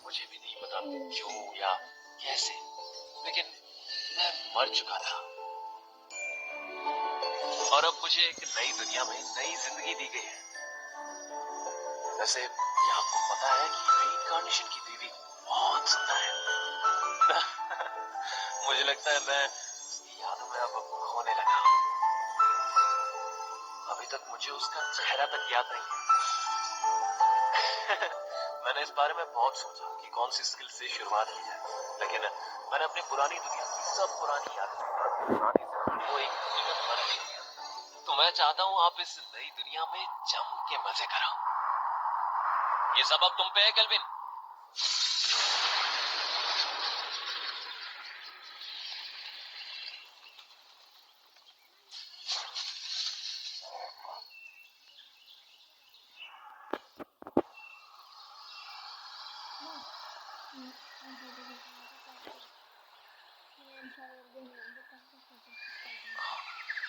मुझे भी नहीं पता क्यों या कैसे, लेकिन मैं मर चुका था और अब मुझे एक नई दुनिया में नई जिंदगी दी गई है। वैसे क्या आपको पता है कि रीइंकार्नेशन की दीदी बहुत सुंदर है? मुझे लगता है मैं उसकी यादों में अब खोने लगा हूँ। अभी तक मुझे उसका चेहरा तक याद नहीं है। मैंने इस बारे में बहुत सोचा कि कौन सी स्किल से शुरुआत की जाए, लेकिन मैंने अपनी पुरानी दुनिया की सब पुरानी यादें पुरानी जिंदगी को एक दूसरे में मर नहीं दिया। तो मैं चाहता हूँ आप इस नई दुनिया में जम के मजे करो। ये सब अब तुम पे है केल्विन।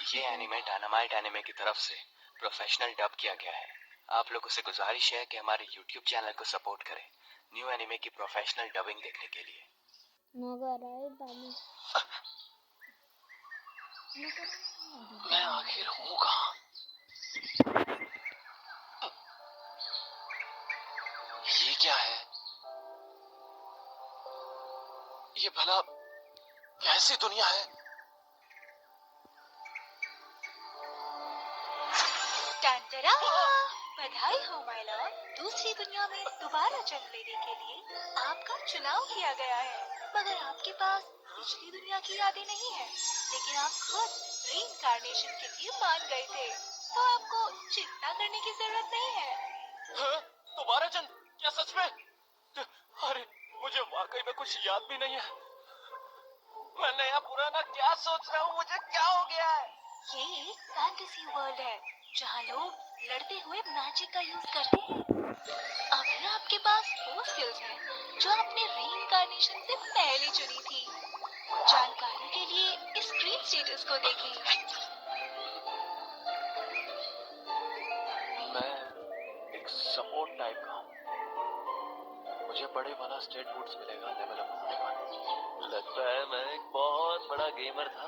ये एनिमे डायनामाइट एनिमे की तरफ से प्रोफेशनल डब किया गया है। आप लोगों से गुजारिश है कि हमारे YouTube चैनल को सपोर्ट करें न्यू एनिमे की प्रोफेशनल डबिंग देखने के लिए। मैं आखिर हूँ कहाँ? ये क्या है? ये भला कैसी दुनिया है? बधाई हो माय लॉर्ड, दूसरी दुनिया में दोबारा जन्म लेने के लिए आपका चुनाव किया गया है। मगर आपके पास पिछली दुनिया की यादें नहीं है, लेकिन आप खुद रीइंकार्नेशन के लिए मान गए थे, तो आपको चिंता करने की जरूरत नहीं है। दोबारा जन्म? क्या सच में? अरे मुझे वाकई में कुछ याद भी नहीं है। मैं नया पुराना क्या सोच रहा हूँ? मुझे क्या हो गया है? ये एक फैंटेसी वर्ल्ड है जहाँ लोग लड़ते हुए मैजिक का यूज करते हैं। अभी आपके पास वो स्किल्स हैं जो आपने रीइंकार्नेशन से पहले चुनी थी। जानकारी के लिए इस स्क्रीन स्टेटस को देखें। मैं एक सपोर्ट टाइप का हूँ। मुझे बड़े वाला स्टेट बूट्स मिलेगा लेवल अप होने पर। लगता है मैं एक बहुत बड़ा गेमर था।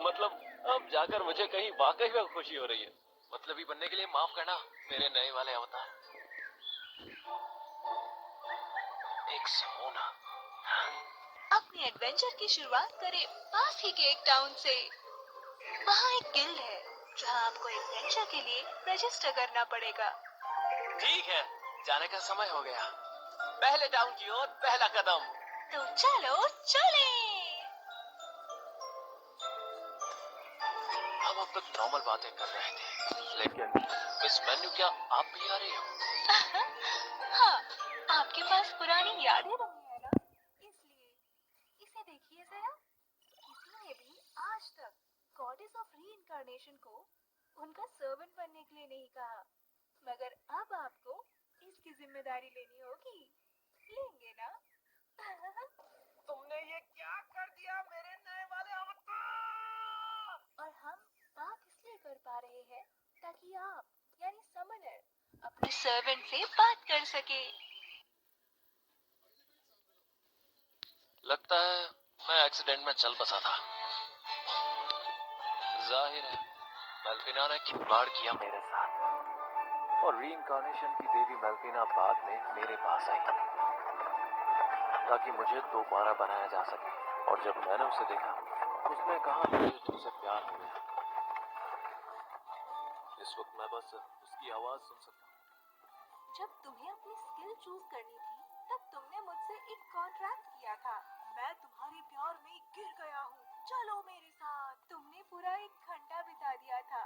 मतलब अब जाकर मुझे कहीं वाकई में खुशी हो रही है। मतलब ही बनने के लिए माफ करना मेरे नए वाले अवतार। एक सोना। अपने एडवेंचर की शुरुआत करें पास ही के एक टाउन से। वहाँ एक गिल्ड है जहाँ आपको एडवेंचर के लिए रजिस्टर करना पड़ेगा। ठीक है, जाने का समय हो गया। पहले टाउन की ओर पहला कदम। तो चलो चले। हम अब तक नॉर्मल बातें कर रहे थे, लेकिन मिस मेन्यू क्या आप भी आ रही हो? हाँ, आपके पास पुरानी यादें नहीं है ना, इसलिए इसे देखिए जरा। किसी ने भी आज तक गॉडेस ऑफ रीइंकार्नेशन को उनका सर्वेंट बनने के लिए नहीं कहा, मगर अब आपको इसकी जिम्मेदारी लेनी होगी। लेंगे ना? तुमने ये क्या कर दिया मेरे नए वाले अवतार? और हम बात इसलिए कर पा रहे हैं ताकि आप यानी समनर अपने सर्वेंट से बात कर सके। लगता है मैं एक्सीडेंट में चल बसा था। जाहिर है मेल्फिना ने खिलवाड़ किया मेरे साथ और रीइंकार्नेशन की देवी मेल्फिना बाद में मेरे पास आई ताकि मुझे दोबारा बनाया जा सके। और जब मैंने उसे देखा, उसने कहा मुझे तुमसे प्यार हो गया। इस वक्त मैं बस उसकी आवाज सुन सकता हूँ। जब तुम्हें अपनी स्किल चूज करनी थी, तब तुमने मुझसे एक कॉन्ट्रैक्ट किया था। मैं तुम्हारे प्यार में गिर गया हूँ, चलो मेरे साथ। तुमने पूरा एक घंटा बिता दिया था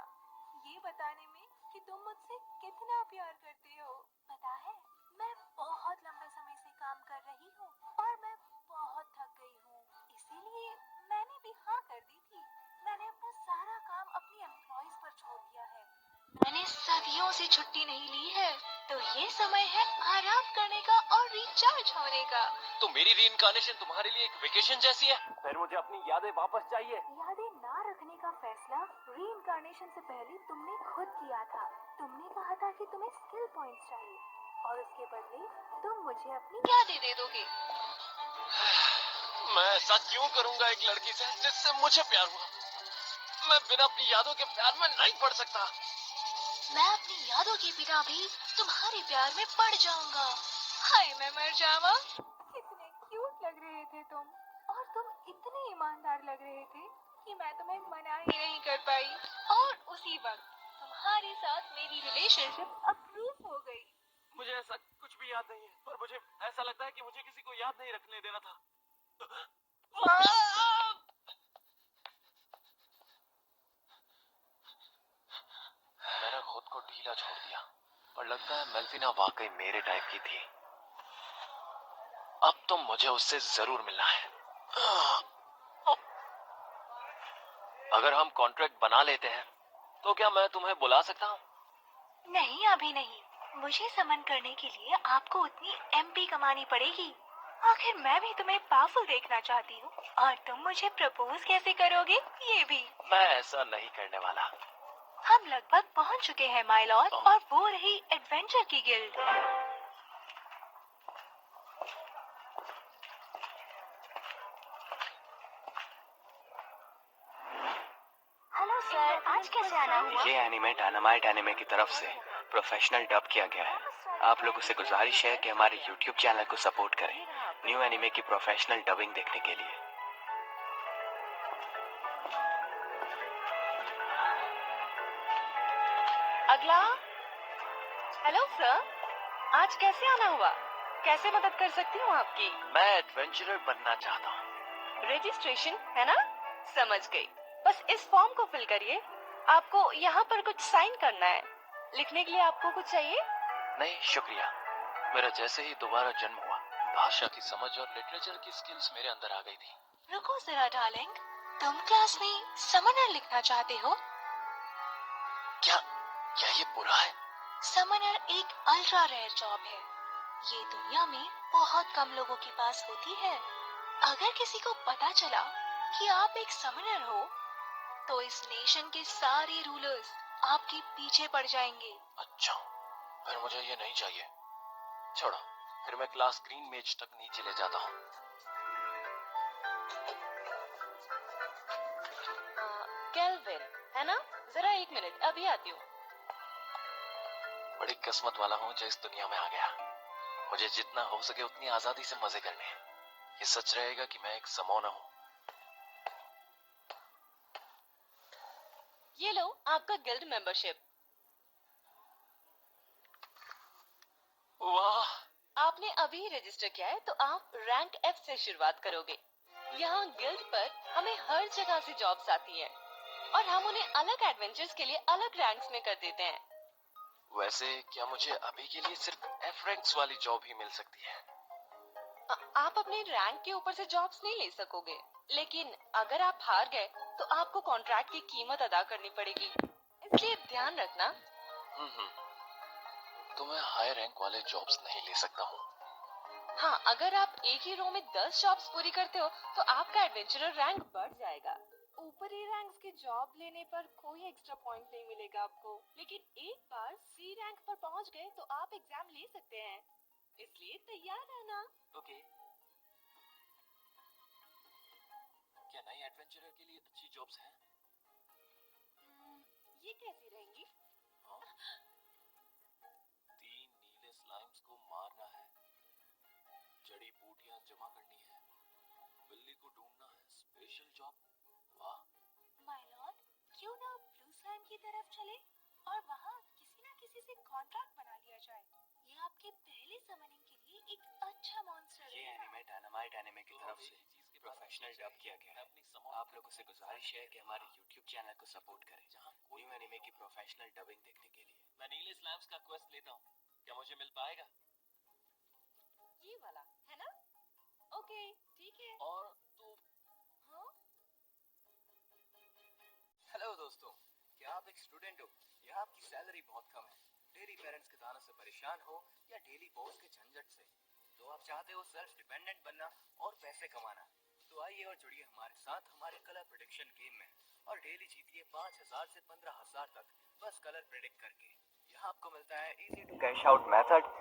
ये बताने में कि तुम मुझसे कितना प्यार करते हो। पता है, मैं बहुत लंबे समय से काम कर रही हूँ और मैं बहुत थक गई हूँ, इसीलिए मैंने भी हाँ कर दी थी। मैंने अपना सारा काम अपनी एम्प्लॉइज पर छोड़ दिया है। मैंने सदियों से छुट्टी नहीं ली है, तो ये समय है आराम करने का और रिचार्ज होने का। तो मेरी रीइंकार्नेशन तुम्हारे लिए एक वेकेशन जैसी है? फिर मुझे अपनी यादें वापस चाहिए। यादें ना रखने का फैसला रीइंकार्नेशन से पहले तुमने खुद किया था। तुमने कहा था कि तुम्हें स्किल पॉइंट्स चाहिए और उसके बदले तुम मुझे मुझे अपनी यादें दे दोगे? मैं ऐसा क्यों करूंगा एक लड़की से जिससे मुझे प्यार हुआ? मैं बिना अपनी यादों के प्यार में नहीं पड़ सकता। मैं अपनी यादों के बिना भी तुम्हारे प्यार में पड़ जाऊंगा। हाय मैं मर जावा। कितने क्यूट लग रहे थे तुम, और तुम इतने ईमानदार लग रहे थे कि मैं तुम्हें मना ही नहीं कर पाई। और उसी वक्त तुम्हारे साथ मेरी रिलेशनशिप अप्रूव हो गई। मुझे ऐसा कुछ भी याद नहीं है, पर मुझे ऐसा लगता है कि मुझे किसी को याद नहीं रखने देना था। मैंने खुद को ढीला छोड़ दिया, और लगता है मेल्फिना वाकई मेरे टाइप की थी। अब तो मुझे उससे जरूर मिलना है। अगर हम कॉन्ट्रैक्ट बना लेते हैं तो क्या मैं तुम्हें बुला सकता हूँ? नहीं अभी नहीं। मुझे समन करने के लिए आपको उतनी एमपी कमानी पड़ेगी। आखिर मैं भी तुम्हें पावरफुल देखना चाहती हूँ, और तुम मुझे प्रपोज कैसे करोगे ये भी। मैं ऐसा नहीं करने वाला। हम लगभग पहुँच चुके हैं माय लॉर्ड, और वो रही एडवेंचर की गिल्ड। हेलो सर, आज कैसे आना हुआ? ये एनिमे डायनामाइट एनिमे की तरफ से प्रोफेशनल डब किया गया है। आप लोगों से गुजारिश है कि हमारे YouTube चैनल को सपोर्ट करें न्यू एनिमे की प्रोफेशनल डबिंग देखने के लिए। अगला। हेलो सर, आज कैसे आना हुआ? कैसे मदद कर सकती हूँ आपकी? मैं एडवेंचरर बनना चाहता हूँ। रजिस्ट्रेशन है ना? समझ गई। बस इस फॉर्म को फिल करिए। आपको यहाँ पर कुछ साइन करना है। लिखने के लिए आपको कुछ चाहिए? नहीं शुक्रिया। मेरा जैसे ही दोबारा जन्म हुआ, भाषा की समझ और लिटरेचर की स्किल्स मेरे अंदर आ गई थी। रुको जरा डार्लिंग, तुम क्लास में समनर लिखना चाहते हो? क्या क्या ये बुरा है? समनर एक अल्ट्रा रेयर जॉब है। ये दुनिया में बहुत कम लोगों के पास होती है। अगर किसी को पता चला कि आप एक समनर हो, तो इस नेशन के सारे रूलर्स आपके पीछे पड़ जाएंगे। अच्छा, फिर मुझे ये नहीं चाहिए। छोड़ो, फिर मैं क्लास ग्रीन मेज तक नीचे ले जाता हूँ। केल्विन है ना? जरा एक मिनट, अभी आती हूँ। बड़ी किस्मत वाला हूँ जो इस दुनिया में आ गया। मुझे जितना हो सके उतनी आजादी से मजे करने हैं। ये सच रहेगा कि मैं एक समोना हूँ। ये लो आपका गिल्ड मेंबरशिप। वाह, आपने अभी रजिस्टर किया है, तो आप रैंक एफ से शुरुआत करोगे। यहाँ गिल्ड पर हमें हर जगह से जॉब्स आती हैं, और हम उन्हें अलग एडवेंचर्स के लिए अलग रैंक्स में कर देते हैं। वैसे क्या मुझे अभी के लिए सिर्फ एफ रैंक्स वाली जॉब ही मिल सकती है? आप अपने रैंक के ऊपर से जॉब्स नहीं ले सकोगे, लेकिन अगर आप हार गए तो आपको कॉन्ट्रैक्ट की कीमत अदा करनी पड़ेगी, इसलिए ध्यान रखना। तो मैं हाई रैंक वाले जॉब्स नहीं ले सकता हूँ। हाँ, अगर आप एक ही रो में 10 जॉब्स पूरी करते हो तो आपका एडवेंचरर रैंक बढ़ जाएगा। ऊपरी रैंक्स की जॉब लेने पर कोई एक्स्ट्रा पॉइंट नहीं मिलेगा आपको, लेकिन एक बार सी रैंक पर पहुंच गए तो आप एग्जाम ले सकते हैं, इसलिए तैयार रहना। ओके। क्या नए एडवेंचरर के लिए अच्छी जॉब्स हैं? ये कैसी रहेंगी? हाँ? 3 नीले स्लाइम्स को मारना है, जड़ी बूटियां जमा करनी है, बिल्ली को ढूंढना है। Special job. वाह। माय लॉर्ड, क्यों ना ब्लू स्लाइम की तरफ चले और वहाँ किसी ना किसी से कॉन्ट्रैक्ट बना लिया जाए। ये आपके पहले समनिंग के लिए एक अच्छा मॉन्स्टर ये है। एनिमे डायनामाइट एनिमे की तरफ से प्रोफेशनल डब किया गया है। आप लोगों से गुजारिश है कि हमारे YouTube चैनल को सपोर्ट करें न्यू एनिमे की प्रोफेशनल डबिंग देखने के लिए। मैं नीले स्लैम्स का क्वेस्ट लेता हूँ, क्या मुझे मिल पाएगा? ये वाला है ना? ओके ठीक है। और तो हाँ? हेलो दोस्तों, क्या आप एक स्टूडेंट हो या आपकी सैलरी बहुत कम है, डेली पेरेंट्स के तानों से परेशान हो या डेली बॉस के झंझट से, तो आप चाहते हो सेल्फ डिपेंडेंट बनना और पैसे कमाना, तो आइए और जुड़िए हमारे साथ हमारे कलर प्रेडिक्शन गेम में और डेली जीतिए 5,000 से 15,000 तक बस कलर प्रेडिक्ट करके। यहाँ आपको मिलता है easy to cash out method